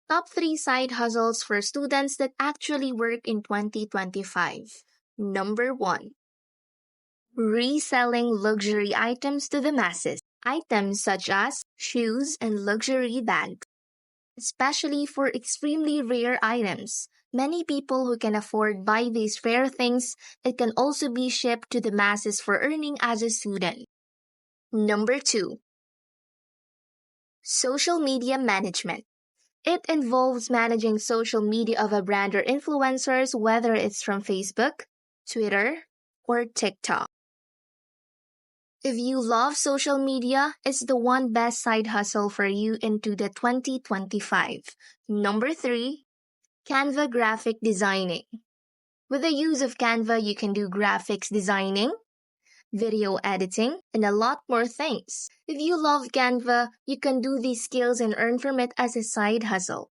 Top 3 side hustles for students that actually work in 2025. Number 1. Reselling luxury items to the masses. Items such as shoes and luxury bags. Especially for extremely rare items. Many people who can afford buy these rare things that can also be shipped to the masses for earning as a student. Number 2. Social media management. It involves managing social media of a brand or influencers, whether it's from Facebook, Twitter, or TikTok. If you love social media, it's the one best side hustle for you into the 2025. Number 3. Canva graphic designing. With the use of Canva, you can do graphics designing, video editing, and a lot more things. If you love Canva, you can do these skills and earn from it as a side hustle.